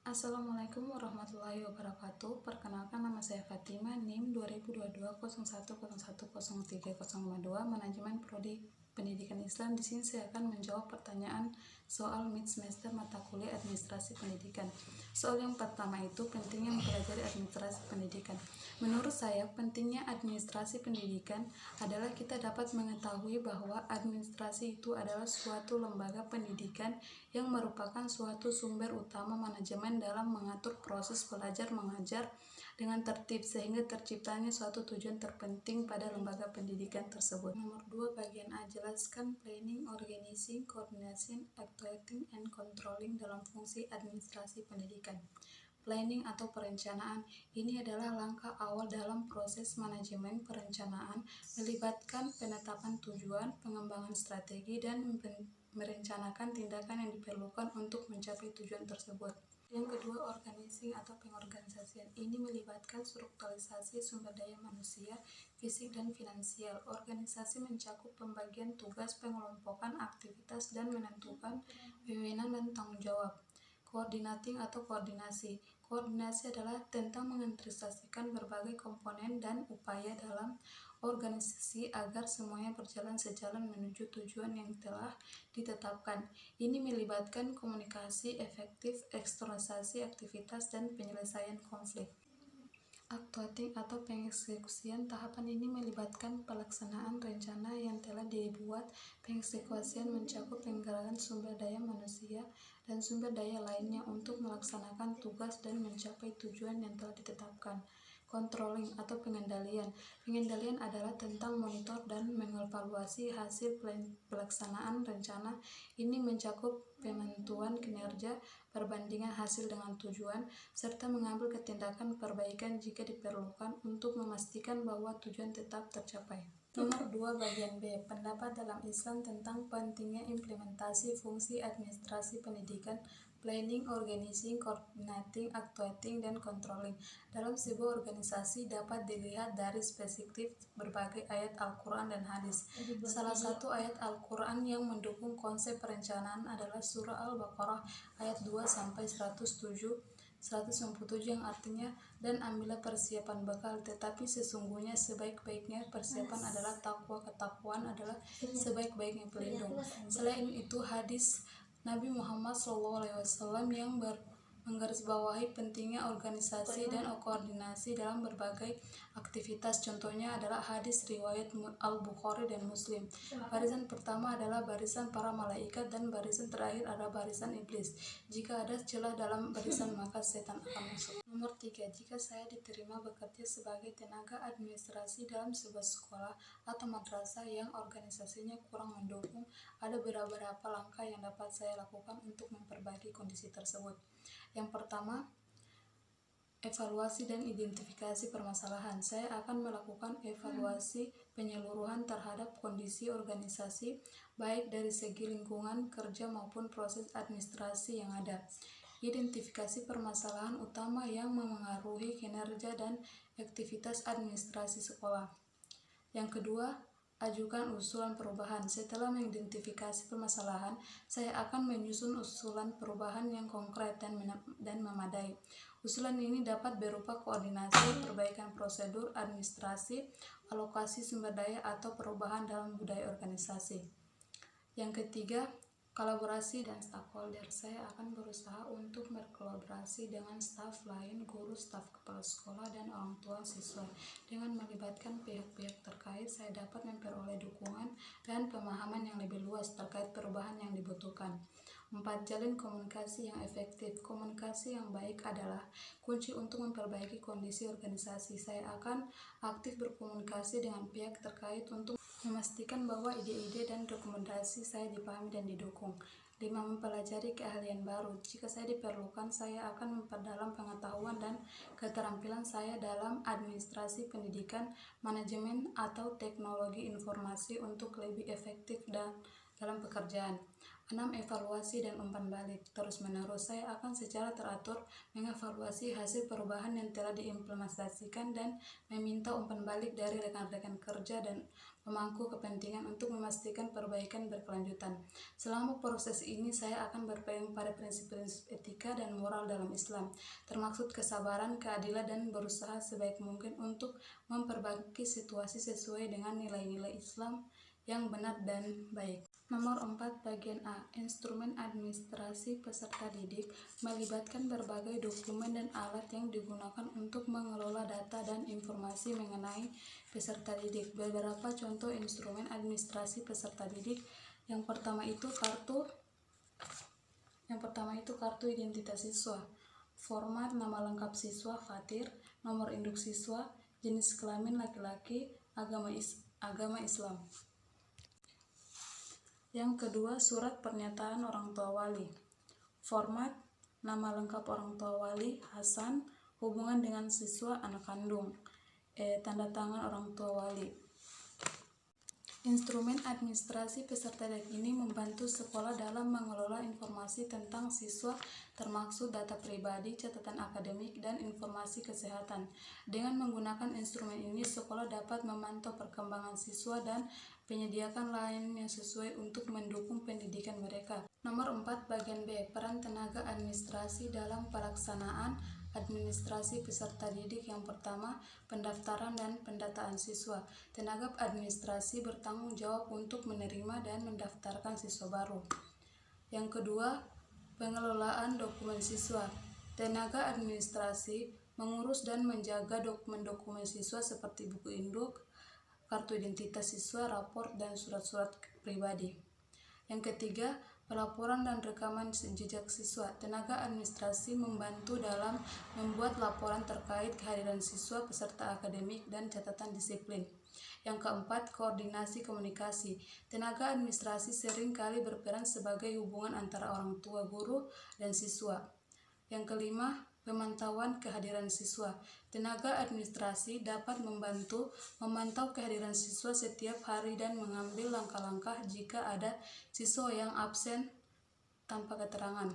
Assalamualaikum warahmatullahi wabarakatuh. Perkenalkan, nama saya Fatima, NIM 2022 Manajemen Prodi Pendidikan Islam. Di sini saya akan menjawab pertanyaan soal mid semester mata kuliah Administrasi Pendidikan. Soal yang pertama itu pentingnya mempelajari administrasi pendidikan. Menurut saya, pentingnya administrasi pendidikan adalah kita dapat mengetahui bahwa administrasi itu adalah suatu lembaga pendidikan yang merupakan suatu sumber utama manajemen dalam mengatur proses belajar mengajar dengan tertib sehingga terciptanya suatu tujuan terpenting pada lembaga pendidikan tersebut. Nomor 2, bagian A, jelaskan planning, organizing, coordination, actuating, and controlling dalam fungsi administrasi pendidikan. Planning atau perencanaan ini adalah langkah awal dalam proses manajemen perencanaan, melibatkan penetapan tujuan, pengembangan strategi, dan merencanakan tindakan yang diperlukan untuk mencapai tujuan tersebut. Yang kedua, organizing atau pengorganisasian. Ini melibatkan strukturalisasi sumber daya manusia, fisik dan finansial. Organisasi mencakup pembagian tugas, pengelompokan aktivitas, dan menentukan wewenang dan tanggung jawab. Coordinating atau koordinasi. Koordinasi adalah tentang mengintegrasikan berbagai komponen dan upaya dalam organisasi agar semuanya berjalan sejalan menuju tujuan yang telah ditetapkan. Ini melibatkan komunikasi efektif, eksternalisasi aktivitas, dan penyelesaian konflik. Actuating atau pengeksekusian. Tahapan ini melibatkan pelaksanaan rencana yang telah dibuat. Pengeksekusian mencakup penggerakan sumber daya manusia dan sumber daya lainnya untuk melaksanakan tugas dan mencapai tujuan yang telah ditetapkan. Controlling atau pengendalian. Pengendalian adalah tentang monitor dan mengevaluasi hasil pelaksanaan rencana. Ini mencakup penentuan kinerja, perbandingan hasil dengan tujuan, serta mengambil tindakan perbaikan jika diperlukan untuk memastikan bahwa tujuan tetap tercapai. Nomor 2, bagian B, pendapat dalam Islam tentang pentingnya implementasi fungsi administrasi pendidikan, planning, organizing, coordinating, actuating, dan controlling. Dalam sebuah organisasi dapat dilihat dari perspektif berbagai ayat Al-Quran dan hadis. Salah satu ayat Al-Quran yang mendukung konsep perencanaan adalah surah Al-Baqarah ayat 2-197 yang artinya, dan ambillah persiapan bekal, tetapi sesungguhnya sebaik-baiknya persiapan adalah takwa, ketakwaan adalah sebaik-baiknya pelindung. Selain itu, hadis Nabi Muhammad SAW yang menggarisbawahi pentingnya organisasi dan koordinasi dalam berbagai aktivitas. Contohnya adalah hadis riwayat Al-Bukhari dan Muslim. Barisan pertama adalah barisan para malaikat dan barisan terakhir adalah barisan iblis. Jika ada celah dalam barisan maka setan akan masuk. Nomor 3, jika saya diterima bekerja sebagai tenaga administrasi dalam sebuah sekolah atau madrasah yang organisasinya kurang mendukung, ada beberapa langkah yang dapat saya lakukan untuk memperbaiki kondisi tersebut. Yang pertama, evaluasi dan identifikasi permasalahan. Saya akan melakukan evaluasi penyeluruhan terhadap kondisi organisasi, baik dari segi lingkungan kerja maupun proses administrasi yang ada. Identifikasi permasalahan utama yang memengaruhi kinerja dan aktivitas administrasi sekolah. Yang kedua, ajukan usulan perubahan. Setelah mengidentifikasi permasalahan, saya akan menyusun usulan perubahan yang konkret dan memadai. Usulan ini dapat berupa koordinasi, perbaikan prosedur administrasi, alokasi sumber daya, atau perubahan dalam budaya organisasi. Yang ketiga, kolaborasi dan stakeholder. Saya akan berusaha untuk berkolaborasi dengan staf lain, guru, staf kepala sekolah, dan orang tua siswa. Dengan melibatkan pihak-pihak terkait, saya dapat memperoleh dukungan dan pemahaman yang lebih luas terkait perubahan yang dibutuhkan. 4, jalin komunikasi yang efektif. Komunikasi yang baik adalah kunci untuk memperbaiki kondisi organisasi. Saya akan aktif berkomunikasi dengan pihak terkait untuk memastikan bahwa ide-ide dan rekomendasi saya dipahami dan didukung. 5, mempelajari keahlian baru. Jika saya diperlukan, saya akan memperdalam pengetahuan dan keterampilan saya dalam administrasi pendidikan, manajemen, atau teknologi informasi untuk lebih efektif dalam pekerjaan. 6. Evaluasi dan umpan balik. Terus-menerus, saya akan secara teratur mengevaluasi hasil perubahan yang telah diimplementasikan dan meminta umpan balik dari rekan-rekan kerja dan pemangku kepentingan untuk memastikan perbaikan berkelanjutan. Selama proses ini, saya akan berpegang pada prinsip-prinsip etika dan moral dalam Islam, termaksud kesabaran, keadilan, dan berusaha sebaik mungkin untuk memperbaiki situasi sesuai dengan nilai-nilai Islam yang benar dan baik. Nomor 4, bagian A. Instrumen administrasi peserta didik melibatkan berbagai dokumen dan alat yang digunakan untuk mengelola data dan informasi mengenai peserta didik. Beberapa contoh instrumen administrasi peserta didik. Yang pertama itu kartu identitas siswa, format nama lengkap siswa Fatir, nomor induk siswa, jenis kelamin laki-laki, agama Islam. Yang kedua, surat pernyataan orang tua wali, format nama lengkap orang tua wali Hasan, hubungan dengan siswa anak kandung, tanda tangan orang tua wali. Instrumen administrasi peserta didik ini membantu sekolah dalam mengelola informasi tentang siswa, termaksud data pribadi, catatan akademik, dan informasi kesehatan. Dengan menggunakan instrumen ini, sekolah dapat memantau perkembangan siswa dan penyediaan lainnya sesuai untuk mendukung pendidikan mereka. Nomor 4, bagian B. Peran tenaga administrasi dalam pelaksanaan administrasi peserta didik. Yang pertama, pendaftaran dan pendataan siswa. Tenaga administrasi bertanggung jawab untuk menerima dan mendaftarkan siswa baru. Yang kedua, pengelolaan dokumen siswa. Tenaga administrasi mengurus dan menjaga dokumen-dokumen siswa seperti buku induk, kartu identitas siswa, rapor, dan surat-surat pribadi. Yang ketiga, pelaporan dan rekaman jejak siswa. Tenaga administrasi membantu dalam membuat laporan terkait kehadiran siswa, peserta akademik, dan catatan disiplin. Yang keempat, koordinasi komunikasi. Tenaga administrasi sering kali berperan sebagai hubungan antara orang tua, guru, dan siswa. Yang kelima, pemantauan kehadiran siswa. Tenaga administrasi dapat membantu memantau kehadiran siswa setiap hari dan mengambil langkah-langkah jika ada siswa yang absen tanpa keterangan.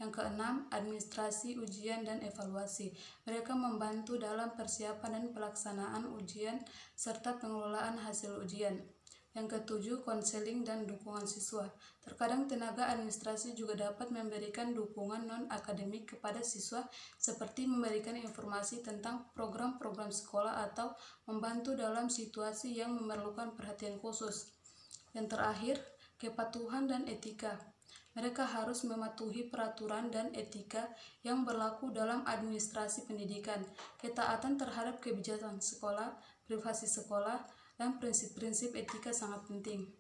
Yang keenam, administrasi ujian dan evaluasi. Mereka membantu dalam persiapan dan pelaksanaan ujian serta pengelolaan hasil ujian. Yang ketujuh, konseling dan dukungan siswa. Terkadang tenaga administrasi juga dapat memberikan dukungan non-akademik kepada siswa, seperti memberikan informasi tentang program-program sekolah atau membantu dalam situasi yang memerlukan perhatian khusus. Yang terakhir, kepatuhan dan etika. Mereka harus mematuhi peraturan dan etika yang berlaku dalam administrasi pendidikan. Ketaatan terhadap kebijakan sekolah, privasi sekolah, dan prinsip-prinsip etika sangat penting.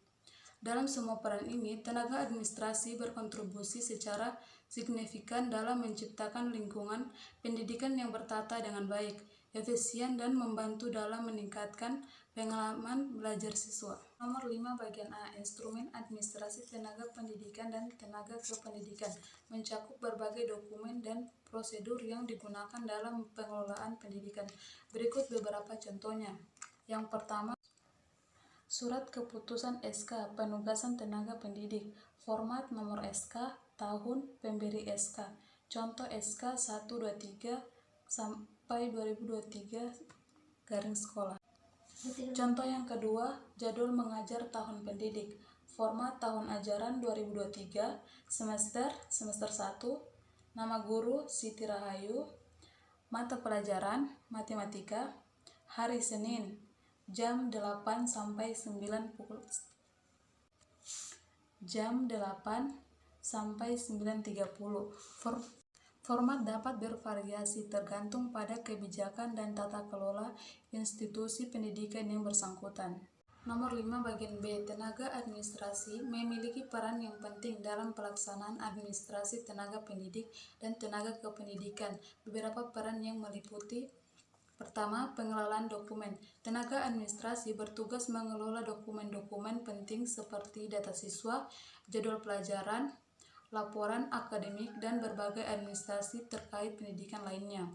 Dalam semua peran ini, tenaga administrasi berkontribusi secara signifikan dalam menciptakan lingkungan pendidikan yang bertata dengan baik, efisien, dan membantu dalam meningkatkan pengalaman belajar siswa. Nomor 5, bagian A. Instrumen administrasi tenaga pendidikan dan tenaga kependidikan mencakup berbagai dokumen dan prosedur yang digunakan dalam pengelolaan pendidikan. Berikut beberapa contohnya. Yang pertama, surat keputusan SK penugasan tenaga pendidik, format nomor SK, tahun pemberi SK. Contoh SK 123 sampai 2023 garing sekolah. Contoh yang kedua, jadwal mengajar tahun pendidik, format tahun ajaran 2023, semester 1, nama guru Siti Rahayu, mata pelajaran matematika, hari Senin, jam 8 sampai 9 sampai 9.30. Format dapat bervariasi tergantung pada kebijakan dan tata kelola institusi pendidikan yang bersangkutan. Nomor 5, bagian B. Tenaga administrasi memiliki peran yang penting dalam pelaksanaan administrasi tenaga pendidik dan tenaga kependidikan. Beberapa peran yang meliputi: pertama, pengelolaan dokumen. Tenaga administrasi bertugas mengelola dokumen-dokumen penting seperti data siswa, jadwal pelajaran, laporan akademik, dan berbagai administrasi terkait pendidikan lainnya.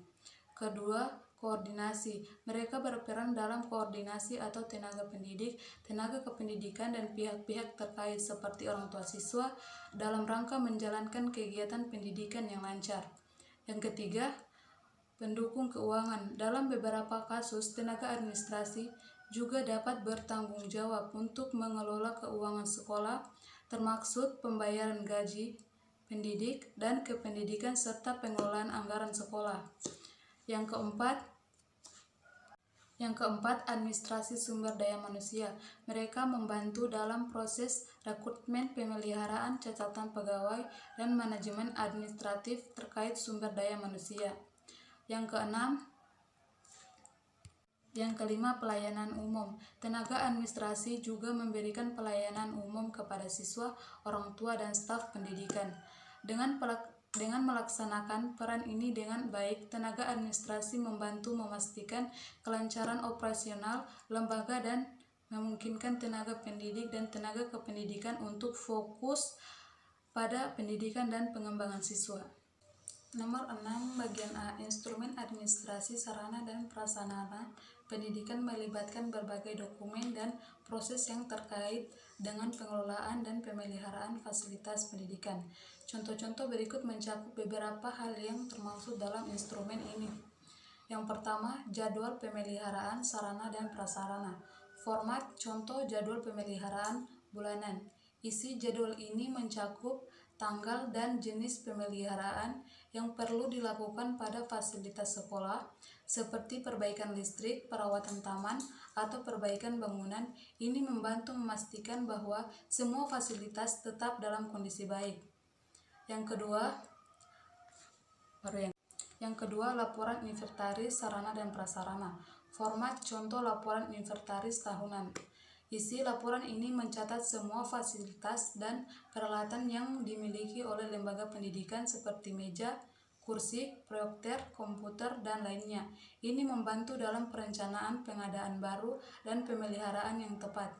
Kedua, Koordinasi. Mereka berperan dalam koordinasi atau tenaga pendidik, tenaga kependidikan, dan pihak-pihak terkait seperti orang tua siswa dalam rangka menjalankan kegiatan pendidikan yang lancar. Yang ketiga, pendukung keuangan. Dalam beberapa kasus, tenaga administrasi juga dapat bertanggung jawab untuk mengelola keuangan sekolah, termaksud pembayaran gaji pendidik dan kependidikan serta pengelolaan anggaran sekolah. Yang keempat, administrasi sumber daya manusia. Mereka membantu dalam proses rekrutmen, pemeliharaan, catatan pegawai, dan manajemen administratif terkait sumber daya manusia. Yang kelima, pelayanan umum. Tenaga administrasi juga memberikan pelayanan umum kepada siswa, orang tua, dan staf pendidikan. Dengan melaksanakan peran ini dengan baik, tenaga administrasi membantu memastikan kelancaran operasional lembaga dan memungkinkan tenaga pendidik dan tenaga kependidikan untuk fokus pada pendidikan dan pengembangan siswa. Nomor 6, bagian A, instrumen administrasi sarana dan prasarana pendidikan melibatkan berbagai dokumen dan proses yang terkait dengan pengelolaan dan pemeliharaan fasilitas pendidikan. Contoh-contoh berikut mencakup beberapa hal yang termaksud dalam instrumen ini. Yang pertama, jadwal pemeliharaan sarana dan prasarana. Format contoh jadwal pemeliharaan bulanan. Isi jadwal ini mencakup tanggal dan jenis pemeliharaan yang perlu dilakukan pada fasilitas sekolah, seperti perbaikan listrik, perawatan taman, atau perbaikan bangunan. Ini membantu memastikan bahwa semua fasilitas tetap dalam kondisi baik. Yang kedua, laporan inventaris sarana dan prasarana. Format contoh laporan inventaris tahunan. Isi laporan ini mencatat semua fasilitas dan peralatan yang dimiliki oleh lembaga pendidikan seperti meja, kursi, proyektor, komputer, dan lainnya. Ini membantu dalam perencanaan pengadaan baru dan pemeliharaan yang tepat.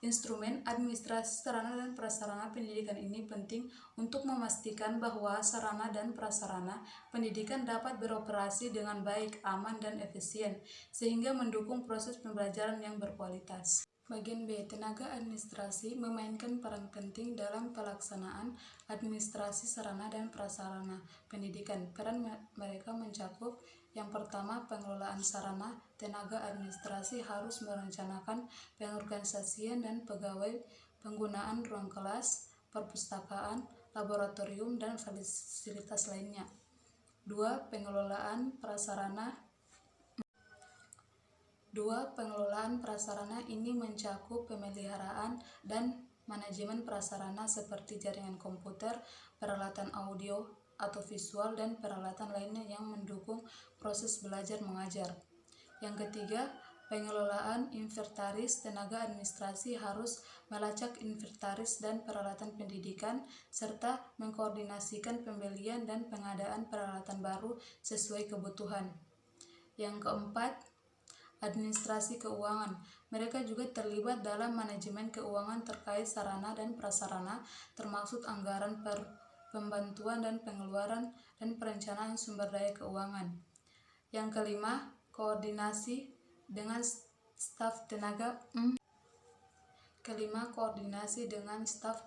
Instrumen administrasi sarana dan prasarana pendidikan ini penting untuk memastikan bahwa sarana dan prasarana pendidikan dapat beroperasi dengan baik, aman, dan efisien, sehingga mendukung proses pembelajaran yang berkualitas. Bagian B, tenaga administrasi memainkan peran penting dalam pelaksanaan administrasi sarana dan prasarana pendidikan. Peran mereka mencakup: yang pertama, pengelolaan sarana. Tenaga administrasi harus merencanakan pengorganisasian dan pegawai, penggunaan ruang kelas, perpustakaan, laboratorium, dan fasilitas lainnya. 2. Pengelolaan prasarana ini mencakup pemeliharaan dan manajemen prasarana seperti jaringan komputer, peralatan audio atau visual, dan peralatan lainnya yang mendukung proses belajar mengajar. Yang ketiga, pengelolaan inventaris. Tenaga administrasi harus melacak inventaris dan peralatan pendidikan serta mengkoordinasikan pembelian dan pengadaan peralatan baru sesuai kebutuhan. Yang keempat, administrasi keuangan. Mereka juga terlibat dalam manajemen keuangan terkait sarana dan prasarana, termasuk anggaran pembantuan dan pengeluaran, dan perencanaan sumber daya keuangan. Yang kelima, koordinasi dengan staf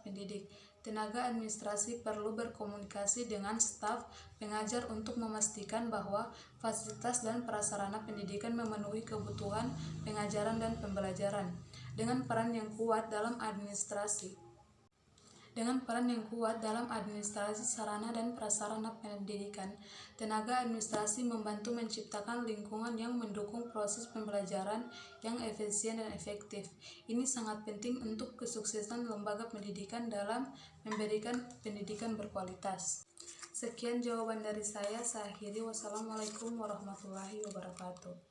pendidik. Tenaga administrasi perlu berkomunikasi dengan staf pengajar untuk memastikan bahwa fasilitas dan prasarana pendidikan memenuhi kebutuhan pengajaran dan pembelajaran. Dengan peran yang kuat dalam administrasi sarana dan prasarana pendidikan, tenaga administrasi membantu menciptakan lingkungan yang mendukung proses pembelajaran yang efisien dan efektif. Ini sangat penting untuk kesuksesan lembaga pendidikan dalam memberikan pendidikan berkualitas. Sekian jawaban dari saya. Saya akhiri. Wassalamualaikum warahmatullahi wabarakatuh.